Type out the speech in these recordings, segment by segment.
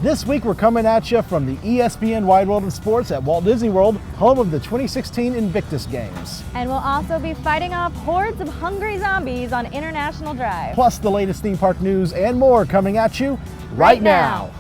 This week we're coming at you from the ESPN Wide World of Sports at Walt Disney World, home of the 2016 Invictus Games. And we'll also be fighting off hordes of hungry zombies on International Drive. Plus the latest theme park news and more coming at you right now.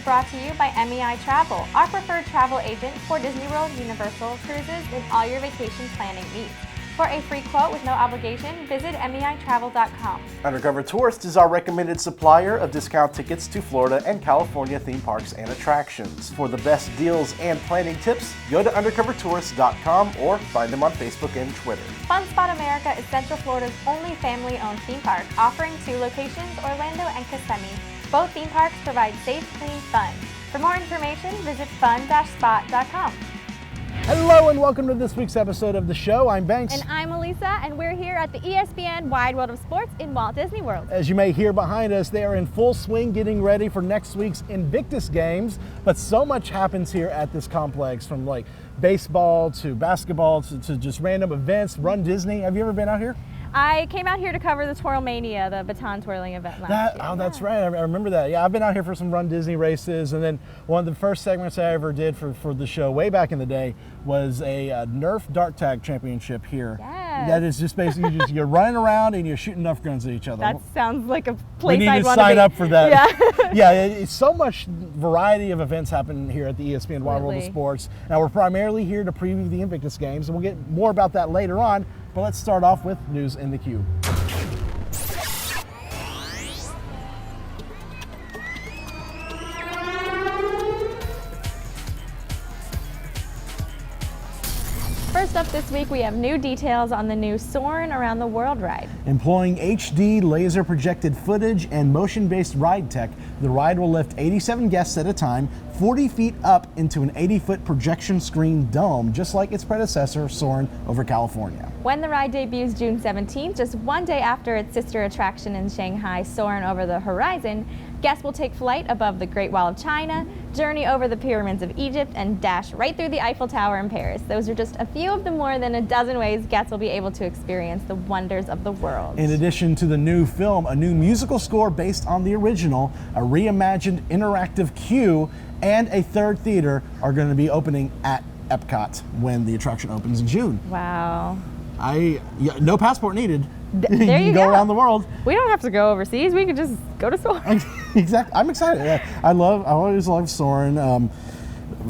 Brought to you by MEI Travel, our preferred travel agent for Disney World, Universal, cruises, and all your vacation planning needs. For a free quote with no obligation, visit MEItravel.com. Undercover Tourist is our recommended supplier of discount tickets to Florida and California theme parks and attractions. For the best deals and planning tips, go to undercovertourist.com or find them on Facebook and Twitter. Fun Spot America is Central Florida's only family-owned theme park, offering 2 locations, Orlando and Kissimmee. Both theme parks provide safe, clean fun. For more information, visit fun-spot.com. Hello and welcome to this week's episode of the show. I'm Banks. And I'm Elisa, and we're here at the ESPN Wide World of Sports in Walt Disney World. As you may hear behind us, they are in full swing getting ready for next week's Invictus Games. But so much happens here at this complex, from like baseball to basketball to just random events. RunDisney. Have you ever been out here? I came out here to cover the Twirl Mania, the baton twirling event last year. Oh, that's right. I remember that. Yeah, I've been out here for some RunDisney races, and then one of the first segments I ever did for the show way back in the day was a Nerf Dart Tag Championship here. Yes. That is just basically you're running around and you're shooting Nerf guns at each other. That sounds like a place we need I'd to want to sign be. up for that. Yeah. Yeah, it's so much variety of events happen here at the ESPN Wide World of Sports. Now we're primarily here to preview the Invictus Games, and we'll get more about that later on. But let's start off with news in the queue. First up this week, we have new details on the new Soarin Around the World ride. Employing HD laser projected footage and motion-based ride tech, the ride will lift 87 guests at a time, 40 feet up into an 80-foot projection screen dome, just like its predecessor, Soarin' over California. When the ride debuts June 17th, just one day after its sister attraction in Shanghai, Soarin' over the Horizon, guests will take flight above the Great Wall of China, journey over the pyramids of Egypt, and dash right through the Eiffel Tower in Paris. Those are just a few of the more than a dozen ways guests will be able to experience the wonders of the world. In addition to the new film, a new musical score based on the original, a reimagined interactive queue, and a third theater are going to be opening at Epcot when the attraction opens in June. Wow. No passport needed. There you can go around the world. We don't have to go overseas. We could just go to Soarin'. Exactly. I'm excited. I always loved Soarin'.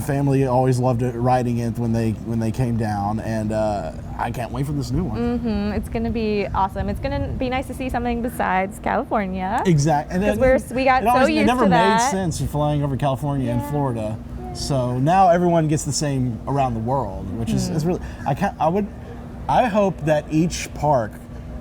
Family always loved it, riding it when they came down, and I can't wait for this new one. It's going to be awesome. It's going to be nice to see something besides California. Exactly. Because we got so used to that. It never made sense flying over California and Florida. Yeah. So now everyone gets the same around the world, which is really. I hope that each park,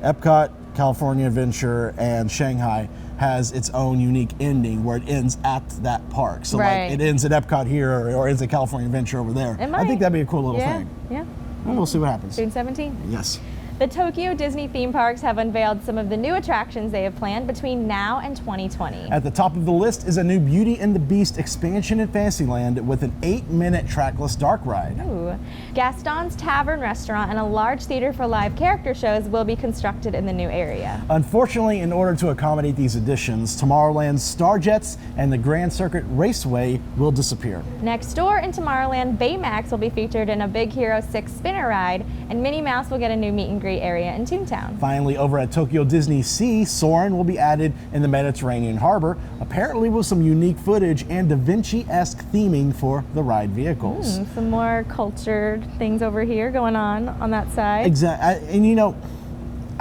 Epcot, California Adventure, and Shanghai, has its own unique ending where it ends at that park. So like it ends at Epcot here or ends at California Adventure over there. I think that'd be a cool little thing. Yeah. And we'll see what happens. June 17th. Yes. The Tokyo Disney theme parks have unveiled some of the new attractions they have planned between now and 2020. At the top of the list is a new Beauty and the Beast expansion in Fantasyland with an 8-minute trackless dark ride. Ooh. Gaston's Tavern Restaurant and a large theater for live character shows will be constructed in the new area. Unfortunately, in order to accommodate these additions, Tomorrowland's Starjets and the Grand Circuit Raceway will disappear. Next door in Tomorrowland, Baymax will be featured in a Big Hero 6 spinner ride, and Minnie Mouse will get a new meet and greet area in Toontown. Finally, over at Tokyo Disney Sea, Soarin' will be added in the Mediterranean harbor, apparently with some unique footage and Da Vinci-esque theming for the ride vehicles. Some more cultured things over here going on that side. Exactly. And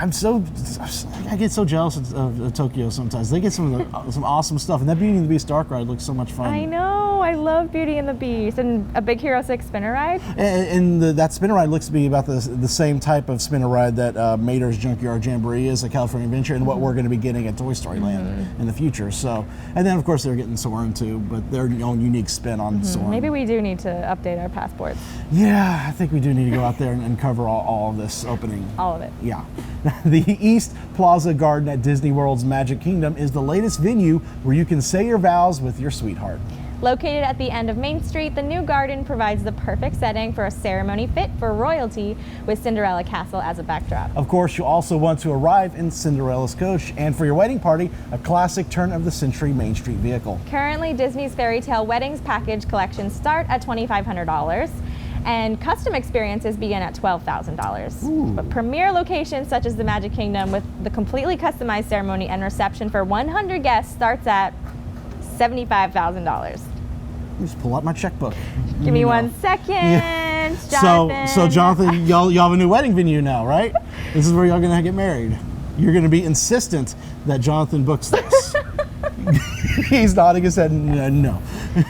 I get so jealous of Tokyo sometimes. They get some awesome stuff, and that Beauty and the Beast dark ride looks so much fun. I know, I love Beauty and the Beast, and a Big Hero 6 spinner ride. And that spinner ride looks to be about the same type of spinner ride that Mater's Junkyard Jamboree is at California Adventure, and what we're going to be getting at Toy Story Land in the future. So, and then of course they're getting Soarin' too, but their own unique spin on Soarin'. Maybe we do need to update our passports. Yeah, I think we do need to go out there and cover all of this opening. All of it. Yeah. The East Plaza Garden at Disney World's Magic Kingdom is the latest venue where you can say your vows with your sweetheart. Located at the end of Main Street, the new garden provides the perfect setting for a ceremony fit for royalty with Cinderella Castle as a backdrop. Of course, you also want to arrive in Cinderella's coach, and for your wedding party, a classic turn-of-the-century Main Street vehicle. Currently, Disney's Fairy Tale Weddings package collections start at $2,500. And custom experiences begin at $12,000. But premier locations such as the Magic Kingdom with the completely customized ceremony and reception for 100 guests starts at $75,000. Just pull out my checkbook. Give me 1 second, Yeah. Jonathan. So Jonathan, y'all have a new wedding venue now, right? This is where y'all gonna get married. You're gonna be insistent that Jonathan books this. He's nodding his head. No.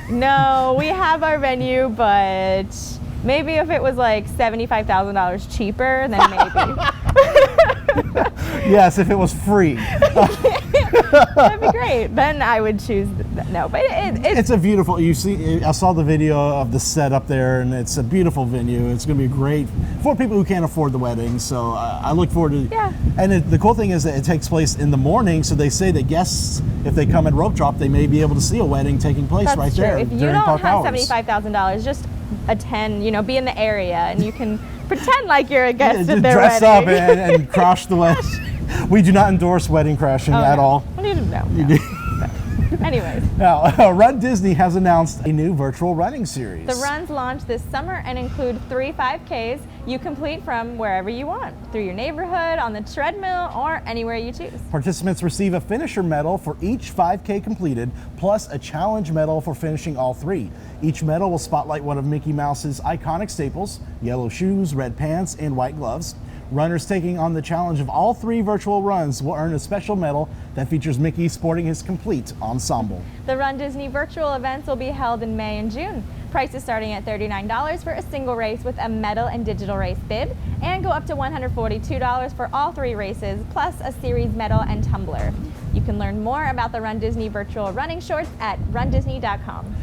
No, we have our venue, but maybe if it was like $75,000 cheaper, then maybe. Yes, if it was free. That'd be great. Then I would choose no, but it's a beautiful. You see, I saw the video of the set up there, and it's a beautiful venue. It's going to be great for people who can't afford the wedding. So I look forward to. Yeah. And the cool thing is that it takes place in the morning, so they say that guests, if they come at rope drop, they may be able to see a wedding taking place That's right true. there If you during don't park have hours. $75,000, just attend. Be in the area, and you can pretend like you're a guest Yeah, at their dress wedding. up and crash the wedding. We do not endorse wedding crashing at all. No. Anyways. Now, RunDisney has announced a new virtual running series. The runs launch this summer and include 3 5Ks you complete from wherever you want, through your neighborhood, on the treadmill, or anywhere you choose. Participants receive a finisher medal for each 5K completed, plus a challenge medal for finishing all 3. Each medal will spotlight one of Mickey Mouse's iconic staples: yellow shoes, red pants, and white gloves. Runners taking on the challenge of all 3 virtual runs will earn a special medal that features Mickey sporting his complete ensemble. The RunDisney virtual events will be held in May and June. Prices starting at $39 for a single race with a medal and digital race bib, and go up to $142 for all 3 races, plus a series medal and tumbler. You can learn more about the RunDisney virtual running shorts at rundisney.com.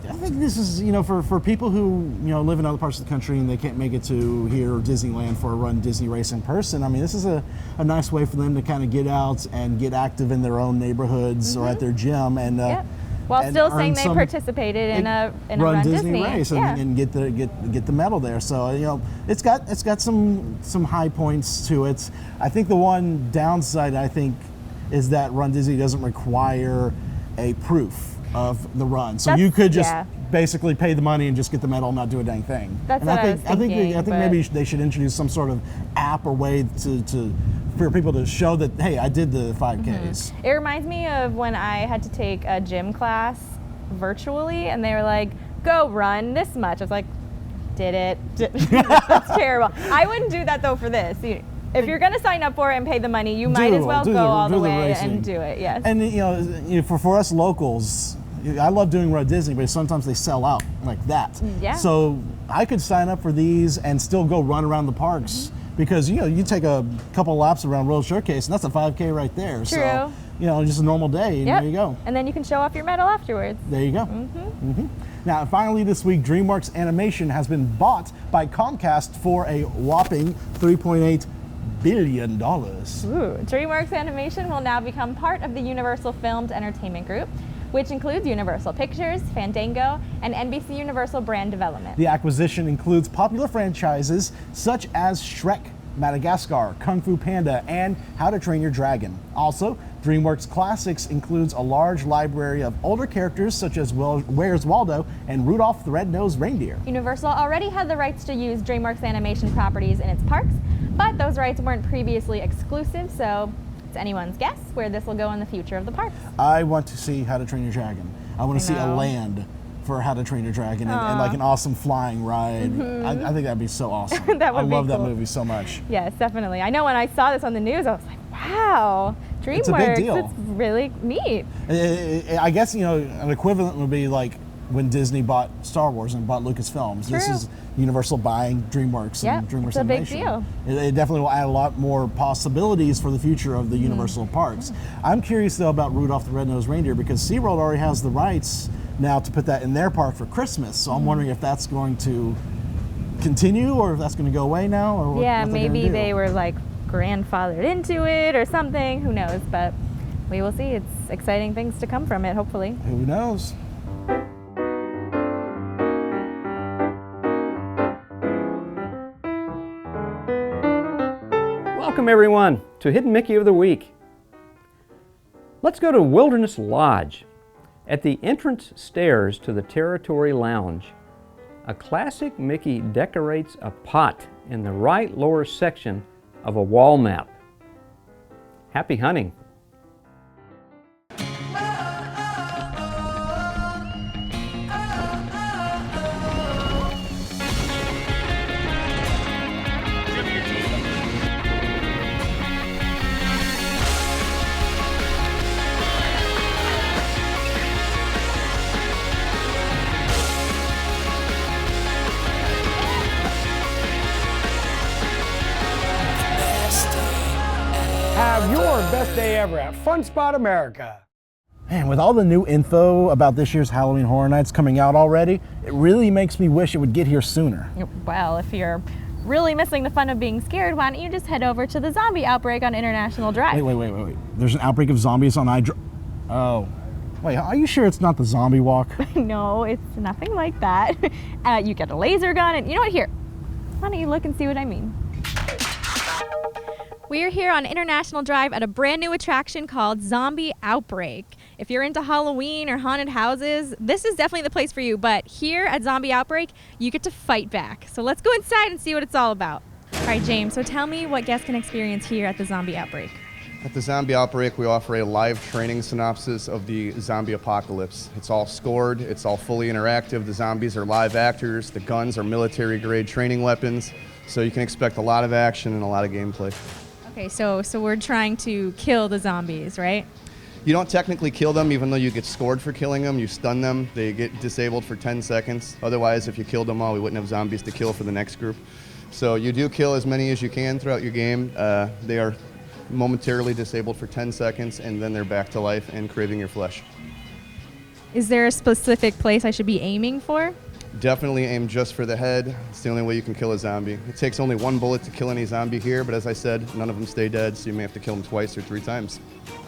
I think this is, for people who, live in other parts of the country and they can't make it to here or Disneyland for a RunDisney race in person. I mean, this is a nice way for them to kind of get out and get active in their own neighborhoods or at their gym and while and still earn saying they participated in a RunDisney race yeah. and get the medal there. So it's got some high points to it. I think the one downside is that RunDisney doesn't require a proof of the run, so you could just basically pay the money and just get the medal and not do a dang thing. That's and what I think maybe they should introduce some sort of app or way for people to show that, hey, I did the 5Ks. It reminds me of when I had to take a gym class virtually, and they were like, "Go run this much." I was like, "Did it?" That's terrible. I wouldn't do that though for this. If you're going to sign up for it and pay the money, you might as well go all the way and do it. Yes. And for us locals, I love doing RunDisney, but sometimes they sell out like that. Yeah. So I could sign up for these and still go run around the parks because you take a couple laps around World Showcase and that's a 5K right there. True. So just a normal day, and there you go. And then you can show off your medal afterwards. There you go. Now, finally this week, Dreamworks Animation has been bought by Comcast for a whopping $3.8 billion. DreamWorks Animation will now become part of the Universal Filmed Entertainment Group, which includes Universal Pictures, Fandango, and NBC Universal Brand Development. The acquisition includes popular franchises such as Shrek, Madagascar, Kung Fu Panda, and How to Train Your Dragon. Also, DreamWorks Classics includes a large library of older characters such as Where's Waldo and Rudolph the Red-Nosed Reindeer. Universal already had the rights to use DreamWorks Animation properties in its parks, but those rights weren't previously exclusive, so it's anyone's guess where this will go in the future of the parks. I want to see How to Train Your Dragon. I want to see a land for How to Train Your Dragon and like an awesome flying ride. I think that'd be so awesome. That would I be love that cool. movie so much. Yes, definitely. I know when I saw this on the news, I was like, wow, Dreamworks. It's a big deal. It's really neat. I guess, an equivalent would be like when Disney bought Star Wars and bought Lucasfilms. True. This is Universal buying DreamWorks and DreamWorks it's a big Animation. deal. It definitely will add a lot more possibilities for the future of the Universal parks. I'm curious though about Rudolph the Red-Nosed Reindeer because SeaWorld already has the rights now to put that in their park for Christmas. So I'm wondering if that's going to continue or if that's going to go away now. Or what maybe they were like grandfathered into it or something. Who knows? But we will see. It's exciting things to come from it, hopefully. Who knows? Welcome everyone to Hidden Mickey of the Week. Let's go to Wilderness Lodge. At the entrance stairs to the Territory Lounge, a classic Mickey decorates a pot in the right lower section of a wall map. Happy hunting. Have your best day ever at Fun Spot America. Man, with all the new info about this year's Halloween Horror Nights coming out already, it really makes me wish it would get here sooner. Well, if you're really missing the fun of being scared, why don't you just head over to the Zombie Outbreak on International Drive? Wait. There's an outbreak of zombies on Oh. Wait, are you sure it's not the zombie walk? No, it's nothing like that. You get a laser gun and you know what? Here, why don't you look and see what I mean? We are here on International Drive at a brand new attraction called Zombie Outbreak. If you're into Halloween or haunted houses, this is definitely the place for you. But here at Zombie Outbreak, you get to fight back. So let's go inside and see what it's all about. All right, James, so tell me what guests can experience here at the Zombie Outbreak. At the Zombie Outbreak, we offer a live training synopsis of the zombie apocalypse. It's all scored, it's all fully interactive. The zombies are live actors, the guns are military-grade training weapons, so you can expect a lot of action and a lot of gameplay. Okay, so we're trying to kill the zombies, right? You don't technically kill them, even though you get scored for killing them. You stun them, they get disabled for 10 seconds. Otherwise, if you killed them all, we wouldn't have zombies to kill for the next group. So you do kill as many as you can throughout your game. They are momentarily disabled for 10 seconds, and then they're back to life and craving your flesh. Is there a specific place I should be aiming for? Definitely aim just for the head. It's the only way you can kill a zombie. It takes only one bullet to kill any zombie here, but as I said, none of them stay dead, so you may have to kill them twice or 3 times.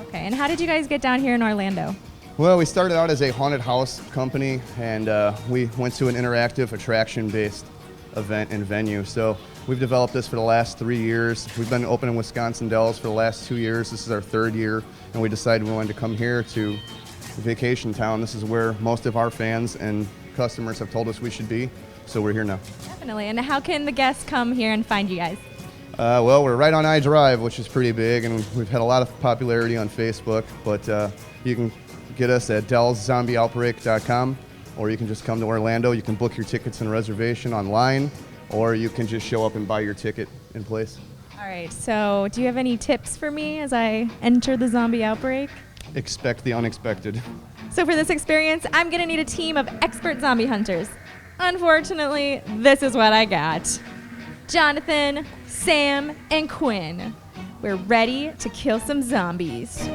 Okay, and how did you guys get down here in Orlando? Well, we started out as a haunted house company, and we went to an interactive attraction-based event and venue. So we've developed this for the last 3 years. We've been open in Wisconsin Dells for the last 2 years. This is our 3rd year, and we decided we wanted to come here to Vacation Town. This is where most of our fans and customers have told us we should be, so we're here now. Definitely. And how can the guests come here and find you guys? Well, we're right on iDrive, which is pretty big, and we've had a lot of popularity on Facebook, but you can get us at dellszombieoutbreak.com, or you can just come to Orlando. You can book your tickets and reservation online, or you can just show up and buy your ticket in place. All right, so do you have any tips for me as I enter the Zombie Outbreak? Expect the unexpected. So for this experience, I'm gonna need a team of expert zombie hunters. Unfortunately, this is what I got. Jonathan, Sam, and Quinn. We're ready to kill some zombies.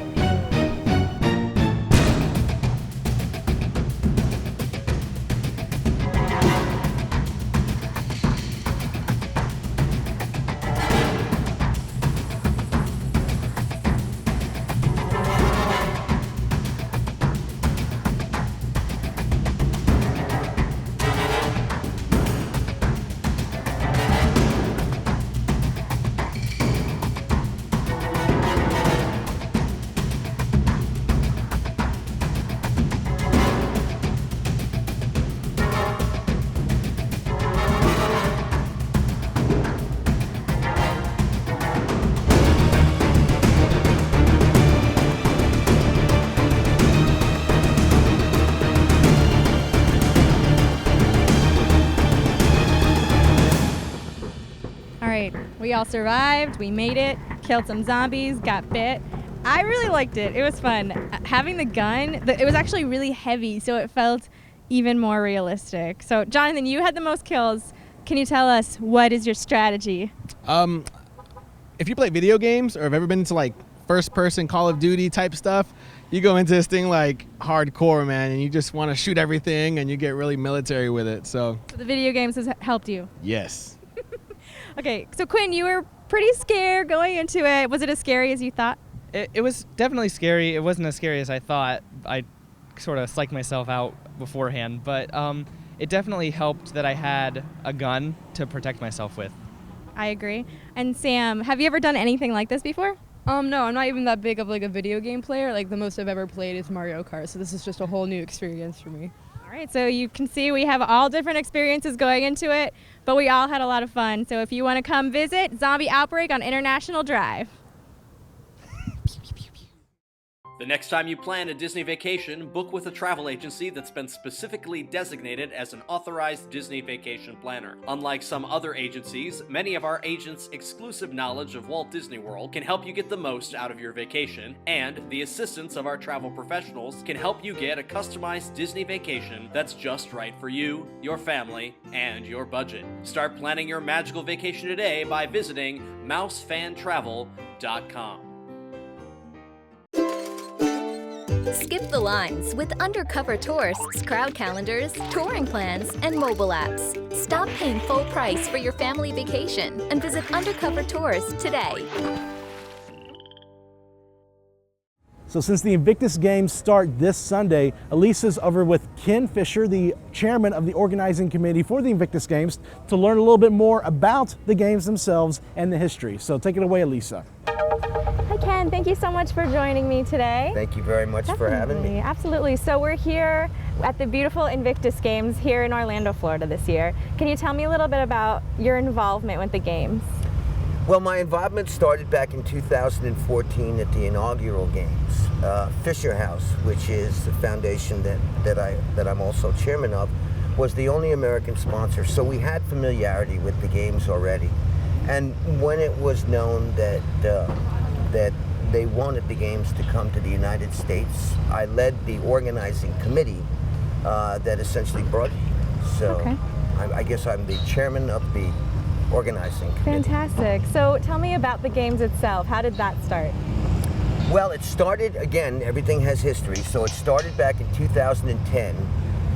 great. We all survived, we made it, killed some zombies, got bit. I really liked it. It was fun. Having the gun, it was actually really heavy, so it felt even more realistic. So, Jonathan, you had the most kills. Can you tell us what is your strategy? If you play video games or have ever been to like first-person Call of Duty type stuff, you go into this thing like hardcore, man, and you just want to shoot everything and you get really military with it. So The video games has helped you. yes. Okay, so Quinn, you were pretty scared going into it. Was it as scary as you thought? It was definitely scary. It wasn't as scary as I thought. I sort of psyched myself out beforehand, but it definitely helped that I had a gun to protect myself with. I agree. And Sam, have you ever done anything like this before? No, I'm not even that big of like a video game player. Like the most I've ever played is Mario Kart, so this is just a whole new experience for me. All right, so you can see we have all different experiences going into it, but we all had a lot of fun. So if you want to come visit, Zombie Outbreak on International Drive. The next time you plan a Disney vacation, book with a travel agency that's been specifically designated as an authorized Disney vacation planner. Unlike some other agencies, many of our agents' exclusive knowledge of Walt Disney World can help you get the most out of your vacation, and the assistance of our travel professionals can help you get a customized Disney vacation that's just right for you, your family, and your budget. Start planning your magical vacation today by visiting mousefantravel.com. Skip the lines with undercover tourists, crowd calendars, touring plans, and mobile apps. Stop paying full price for your family vacation and visit Undercover Tours today. So since the Invictus Games start this Sunday, Elisa's over with Ken Fisher, the chairman of the organizing committee for the Invictus Games, to learn a little bit more about the games themselves and the history. So take it away, Elisa. Hi, Ken. Thank you so much for joining me today. Thank you very much for having me. Absolutely. So we're here at the beautiful Invictus Games here in Orlando, Florida this year. Can you tell me a little bit about your involvement with the games? Well, my involvement started back in 2014 at the inaugural games. Fisher House, which is the foundation that I'm also chairman of, was the only American sponsor, so we had familiarity with the games already. And when it was known that they wanted the games to come to the United States, I led the organizing committee that essentially brought it here. So okay. I guess I'm the chairman of the organizing committee. Fantastic. So tell me about the games itself. How did that start? Well, it started, again, everything has history, so it started back in 2010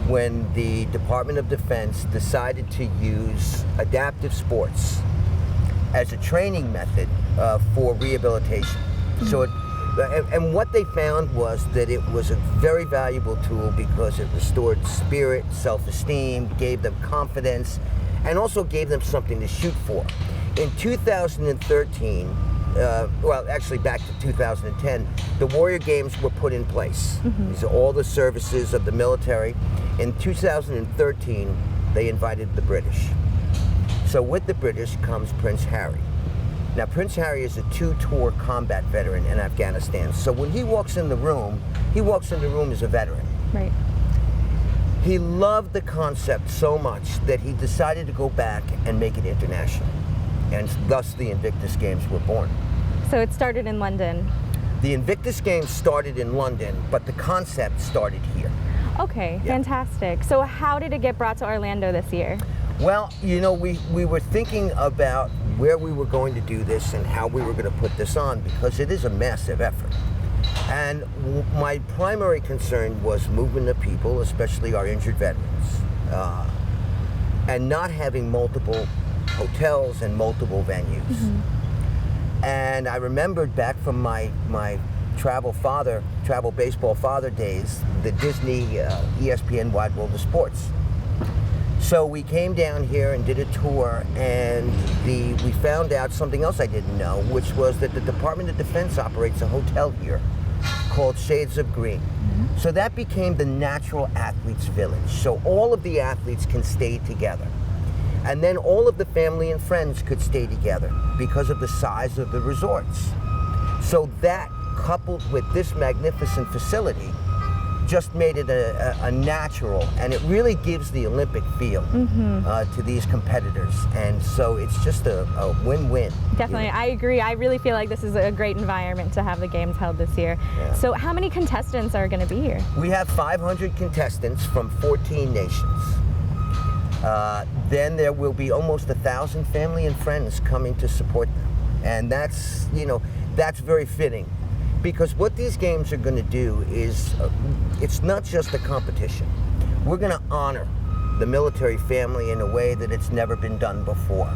when the Department of Defense decided to use adaptive sports as a training method for rehabilitation. So and what they found was that it was a very valuable tool because it restored spirit, self-esteem, gave them confidence, and also gave them something to shoot for. In 2013, well, actually back to 2010, the Warrior Games were put in place. These are all the services of the military. In 2013, they invited the British. So with the British comes Prince Harry. Now, Prince Harry is a 2-tour combat veteran in Afghanistan. So when he walks in the room as a veteran. Right. He loved the concept so much that he decided to go back and make it international. And thus the Invictus Games were born. So it started in London. The Invictus Games started in London, but the concept started here. Okay, Yeah. Fantastic. So how did it get brought to Orlando this year? Well, you know, we were thinking about where we were going to do this and how we were going to put this on because it is a massive effort. And my primary concern was movement of people, especially our injured veterans, and not having multiple hotels and multiple venues. And I remembered back from my travel baseball father days, the Disney ESPN Wide World of Sports. So we came down here and did a tour, and we found out something else I didn't know, which was that the Department of Defense operates a hotel here called Shades of Green. So that became the natural athletes village. So all of the athletes can stay together. And then all of the family and friends could stay together because of the size of the resorts. So that, coupled with this magnificent facility, just made it a natural, and it really gives the Olympic feel to these competitors, and so it's just a win-win. Definitely, I agree. I really feel like this is a great environment to have the games held this year. Yeah. So how many contestants are going to be here? We have 500 contestants from 14 nations. Then there will be almost 1,000 family and friends coming to support them, and that's, you know, that's very fitting. Because what these games are going to do is, it's not just a competition. We're going to honor the military family in a way that it's never been done before.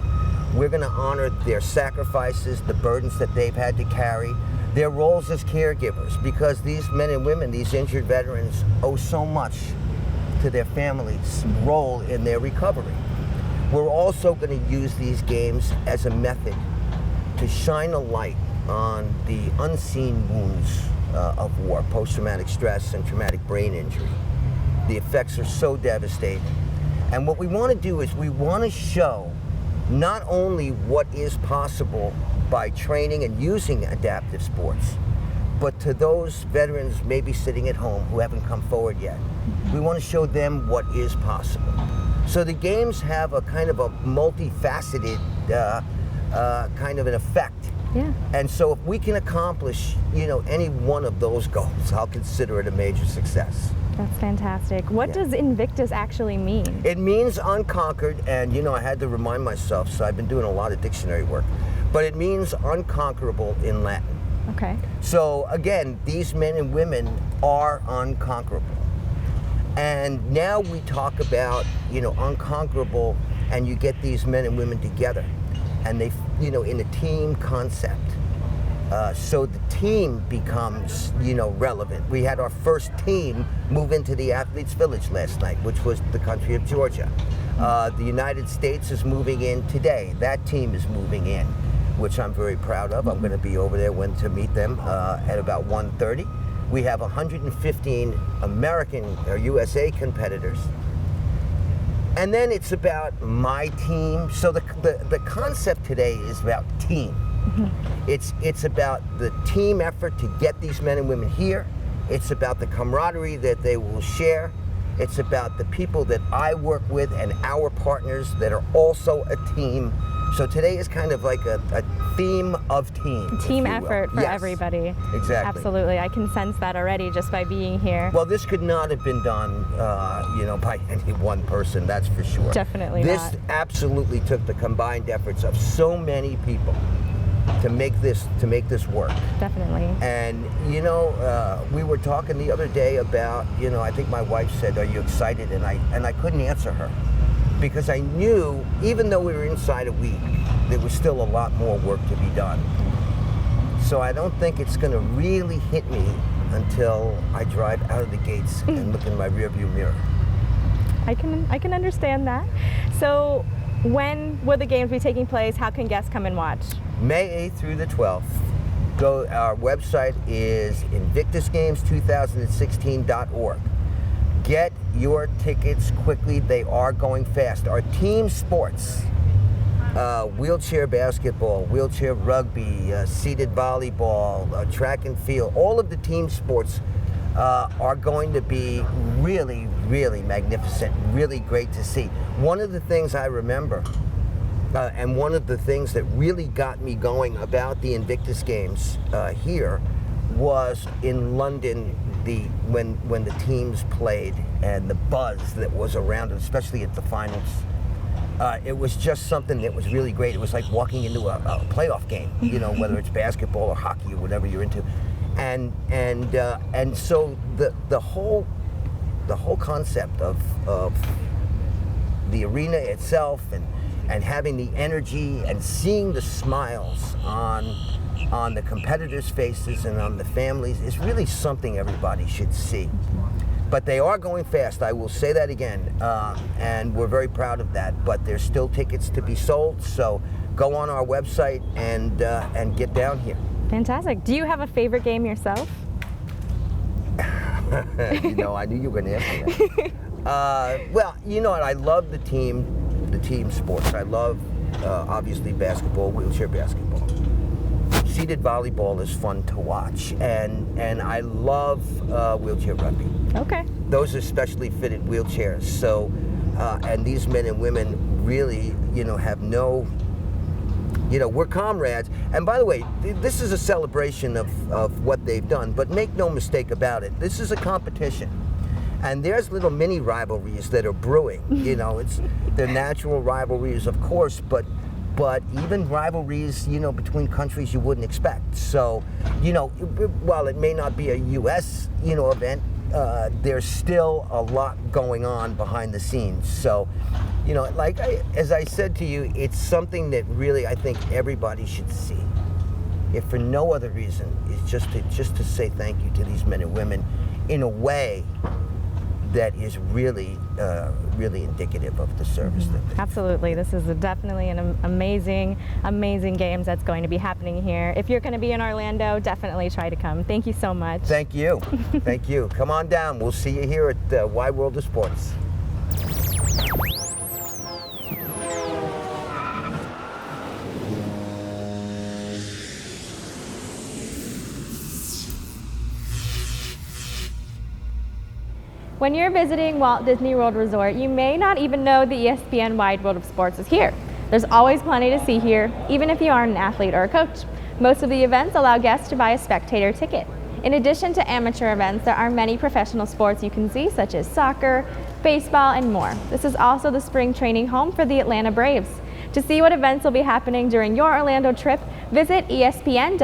We're going to honor their sacrifices, the burdens that they've had to carry, their roles as caregivers, because these men and women, these injured veterans, owe so much to their families' role in their recovery. We're also going to use these games as a method to shine a light on the unseen wounds of war, post-traumatic stress and traumatic brain injury. The effects are so devastating. And what we want to do is we want to show not only what is possible by training and using adaptive sports, but to those veterans maybe sitting at home who haven't come forward yet, we want to show them what is possible. So the games have a kind of a multifaceted kind of an effect. Yeah. And so if we can accomplish, you know, any one of those goals, I'll consider it a major success. That's fantastic. What does Invictus actually mean? It means unconquered, and you know, I had to remind myself, so I've been doing a lot of dictionary work, but it means unconquerable in Latin. Okay. So again, these men and women are unconquerable. And now we talk about, you know, unconquerable, and you get these men and women together, and they, you know, in a team concept. So the team becomes, you know, relevant. We had our first team move into the Athletes Village last night, which was the country of Georgia. The United States is moving in today. That team is moving in, which I'm very proud of. I'm going to be over there to meet them at about 1:30. We have 115 American or USA competitors. And then it's about my team. So the concept today is about team. It's about the team effort to get these men and women here. It's about the camaraderie that they will share. It's about the people that I work with and our partners that are also a team. So today is kind of like a theme of team. Team effort for everybody. Exactly. Absolutely. I can sense that already just by being here. Well, this could not have been done, you know, by any one person, that's for sure. Definitely this not. This absolutely took the combined efforts of so many people to make this work. Definitely. And you know, we were talking the other day about, you know, I think my wife said, "Are you excited?" And I couldn't answer her, because I knew, even though we were inside a week, there was still a lot more work to be done. So I don't think it's going to really hit me until I drive out of the gates and look in my rearview mirror. I can understand that. So when will the games be taking place? How can guests come and watch? May 8th through the 12th. Our website is invictusgames2016.org. Get your tickets quickly. They are going fast. Our team sports, wheelchair basketball, wheelchair rugby, seated volleyball, track and field, all of the team sports are going to be really, really magnificent, really great to see. One of the things I remember, and one of the things that really got me going about the Invictus Games here was in London, when the teams played and the buzz that was around it, especially at the finals. It was just something that was really great. It was like walking into a playoff game, you know, whether it's basketball or hockey or whatever you're into. And so the whole concept of the arena itself and having the energy and seeing the smiles on the competitors' faces and on the families is really something everybody should see. But they are going fast, I will say that again, and we're very proud of that. But there's still tickets to be sold, so go on our website and get down here. Fantastic. Do you have a favorite game yourself? You know, I knew you were going to ask me that. Well, you know what? I love the team sports. I love, obviously, basketball, wheelchair basketball. Seated volleyball is fun to watch, and I love wheelchair rugby. Okay. Those are specially fitted wheelchairs. So, and these men and women really, have no, we're comrades. And by the way, this is a celebration of what they've done, but make no mistake about it, this is a competition. And there's little mini rivalries that are brewing. They're natural rivalries, of course, but even rivalries, between countries you wouldn't expect. So, while it may not be a U.S., event, there's still a lot going on behind the scenes. So, as I said to you, it's something that really I think everybody should see. If for no other reason, it's just to say thank you to these men and women in a way that is really, really indicative of the service that they Absolutely. This is definitely an amazing, amazing games that's going to be happening here. If you're going to be in Orlando, definitely try to come. Thank you so much. Thank you. Thank you. Come on down. We'll see you here at Wide World of Sports. When you're visiting Walt Disney World Resort, you may not even know the ESPN Wide World of Sports is here. There's always plenty to see here, even if you aren't an athlete or a coach. Most of the events allow guests to buy a spectator ticket. In addition to amateur events, there are many professional sports you can see, such as soccer, baseball, and more. This is also the spring training home for the Atlanta Braves. To see what events will be happening during your Orlando trip, visit espnwwos.com.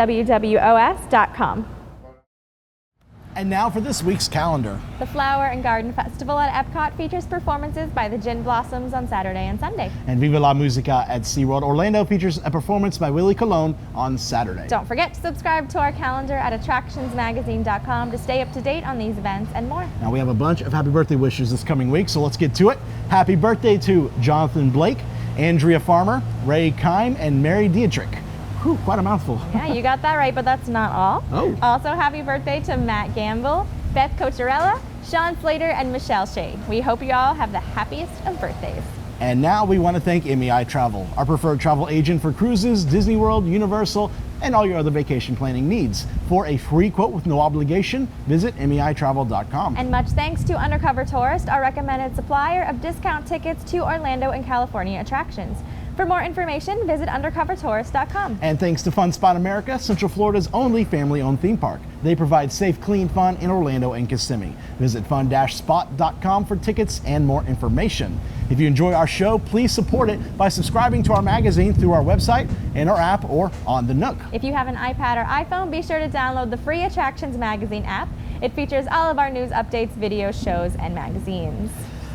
And now for this week's calendar. The Flower and Garden Festival at Epcot features performances by the Gin Blossoms on Saturday and Sunday. And Viva La Musica at SeaWorld Orlando features a performance by Willie Colon on Saturday. Don't forget to subscribe to our calendar at attractionsmagazine.com to stay up to date on these events and more. Now we have a bunch of happy birthday wishes this coming week, so let's get to it. Happy birthday to Jonathan Blake, Andrea Farmer, Ray Kime, and Mary Dietrich. Whew, quite a mouthful. Yeah, you got that right, but that's not all. Oh. Also, happy birthday to Matt Gamble, Beth Cocherella, Sean Slater, and Michelle Shea. We hope you all have the happiest of birthdays. And now we want to thank MEI Travel, our preferred travel agent for cruises, Disney World, Universal, and all your other vacation planning needs. For a free quote with no obligation, visit meitravel.com. And much thanks to Undercover Tourist, our recommended supplier of discount tickets to Orlando and California attractions. For more information, visit undercovertourist.com. And thanks to Fun Spot America, Central Florida's only family-owned theme park. They provide safe, clean fun in Orlando and Kissimmee. Visit fun-spot.com for tickets and more information. If you enjoy our show, please support it by subscribing to our magazine through our website, in our app, or on the Nook. If you have an iPad or iPhone, be sure to download the free Attractions Magazine app. It features all of our news updates, videos, shows, and magazines.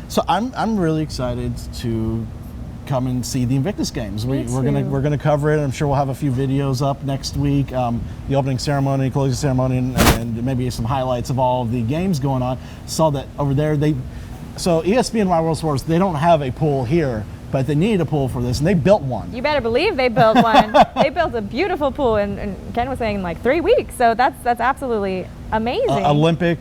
So I'm really excited to come and see the Invictus Games. We're gonna cover it. I'm sure we'll have a few videos up next week. The opening ceremony, closing ceremony, and maybe some highlights of all of the games going on. Saw that over there. So ESPN Wide World Sports, they don't have a pool here, but they needed a pool for this, and they built one. You better believe they built one. They built a beautiful pool, and Ken was saying like 3 weeks. So that's absolutely amazing. Olympic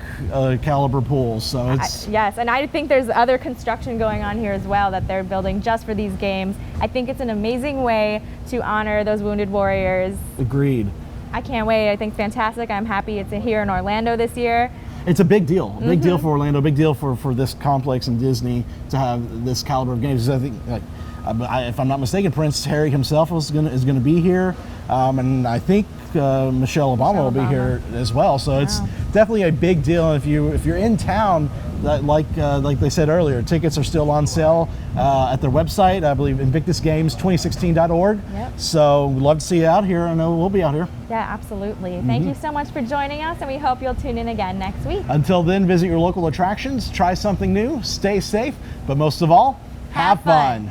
caliber pool. So it's yes, and I think there's other construction going on here as well that they're building just for these games. I think it's an amazing way to honor those wounded warriors. Agreed. I can't wait. I think it's fantastic. I'm happy it's here in Orlando this year. It's a big deal. A big deal for Orlando, big deal for this complex and Disney to have this caliber of games. I think, if I'm not mistaken, Prince Harry himself is gonna be here, and I think Michelle Obama will be here as well. So it's definitely a big deal. If you're in town, like they said earlier, tickets are still on sale at their website. I believe invictusgames2016.org. Yep. So we'd love to see you out here. I know we'll be out here. Yeah, absolutely. Thank you so much for joining us, and we hope you'll tune in again next week. Until then, visit your local attractions, try something new, stay safe, but most of all, have fun.